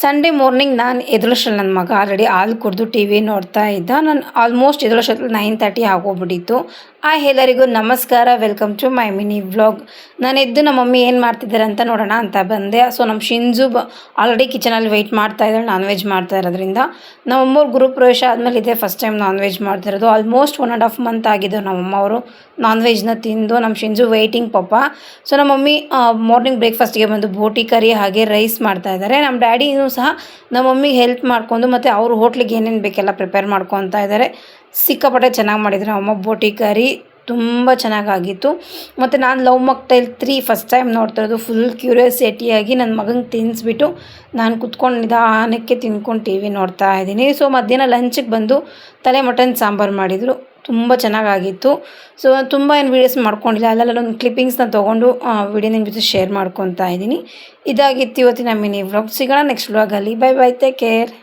Sunday morning ನಾನು ಎದ್ದೇಳೋಷ್ಟ್ರಲ್ಲಿ ನನ್ನ ಮಗ ಆಲ್ರೆಡಿ ಹಾಲು ಕುಡಿದು ಟಿ ವಿ ನೋಡ್ತಾ ಇದ್ದ. ನಾನು ಆಲ್ಮೋಸ್ಟ್ ಎದ್ದೇಳೋಷ್ಟ್ರಲ್ಲಿ 9:30 ಆಗೋಗ್ಬಿಟ್ಟಿತ್ತು. ಎಲ್ಲರಿಗೂ ನಮಸ್ಕಾರ, welcome to my mini vlog. ನಾನು ಎದ್ದು ನಮ್ಮ ಮಮ್ಮಿ ಏನು ಮಾಡ್ತಿದ್ದಾರೆ ಅಂತ ನೋಡೋಣ ಅಂತ ಬಂದೆ. ಸೊ ನಮ್ಮ ಶಿಂಜು ಆಲ್ರೆಡಿ ಕಿಚನಲ್ಲಿ ವೆಯ್ಟ್ ಮಾಡ್ತಾ ಇದ್ದಾಳೆ, ನಾನ್ ವೆಜ್ ಮಾಡ್ತಾ ಇರೋದ್ರಿಂದ. ನಮ್ಮಮ್ಮವ್ರು ಗೃಹಪ್ರವೇಶ ಆದಮೇಲೆ ಇದೇ ಫಸ್ಟ್ ಟೈಮ್ ನಾನ್ ವೆಜ್ ಮಾಡ್ತಿರೋದು. ಆಲ್ಮೋಸ್ಟ್ 1.5 ಮಂತ್ ಆಗಿದ್ದು ನಮ್ಮಮ್ಮ ಅವರು ನಾನ್ ವೆಜ್ನ ತಿಂದು. ನಮ್ಮ ಶಿಂಜು ವೆಯ್ಟಿಂಗ್ ಪಾಪ. ಸೊ ನಮ್ಮ ಮಮ್ಮಿ ಮಾರ್ನಿಂಗ್ ಬ್ರೇಕ್ಫಾಸ್ಟಿಗೆ ಬಂದು ಬೋಟಿ ಕರಿ ಹಾಗೆ ರೈಸ್ ಮಾಡ್ತಾ ಇದ್ದಾರೆ. ನಮ್ಮ ಡ್ಯಾಡಿನೂ ಸಹ ನಮ್ಮ ಮಮ್ಮಿಗೆ ಹೆಲ್ಪ್ ಮಾಡ್ಕೊಂಡು ಮತ್ತು ಅವ್ರ ಹೋಟ್ಲಿಗೆ ಏನೇನು ಬೇಕೆಲ್ಲ ಪ್ರಿಪೇರ್ ಮಾಡ್ಕೊತಾ ಇದ್ದಾರೆ. ಸಿಕ್ಕಾಪಟ್ಟೆ ಚೆನ್ನಾಗಿ ಮಾಡಿದ್ರು ಅಮ್ಮ. ಬೋಟಿ ಕರಿ ತುಂಬ ಚೆನ್ನಾಗಾಗಿತ್ತು. ಮತ್ತು ನಾನು ಲವ್ ಮಾಕ್ಟೈಲ್ 3 ಫಸ್ಟ್ ಟೈಮ್ ನೋಡ್ತಿರೋದು. ಫುಲ್ ಕ್ಯೂರಿಯಾಸಿಟಿಯಾಗಿ ನನ್ನ ಮಗಂಗೆ ತಿನ್ನಿಸ್ಬಿಟ್ಟು ನಾನು ಕುತ್ಕೊಂಡು ನಿಧಾನಕ್ಕೆ ತಿನ್ಕೊಂಡು ಟಿ ವಿ ನೋಡ್ತಾ ಇದ್ದೀನಿ. ಸೊ ಮಧ್ಯಾಹ್ನ ಲಂಚಿಗೆ ಬಂದು ತಲೆ ಮಟನ್ ಸಾಂಬಾರು ಮಾಡಿದರು. ತುಂಬ ಚೆನ್ನಾಗಾಗಿತ್ತು. ಸೊ ತುಂಬ ಏನು ವೀಡಿಯೋಸ್ ಮಾಡ್ಕೊಂಡಿಲ್ಲ, ಅಲ್ಲಲ್ಲೊಂದು ಕ್ಲಿಪ್ಪಿಂಗ್ಸ್ನ ತೊಗೊಂಡು ವೀಡಿಯೋ ನಿಮ್ಮ ಜೊತೆ ಶೇರ್ ಮಾಡ್ಕೊತಾ ಇದ್ದೀನಿ. ಇದಾಗಿತ್ತು ಇವತ್ತಿನ ಮಿನಿ ವ್ಲಾಗ್. ಸಿಗೋಣ ನೆಕ್ಸ್ಟ್ ವ್ಲಾಗಲ್ಲಿ. Bye bye, take care.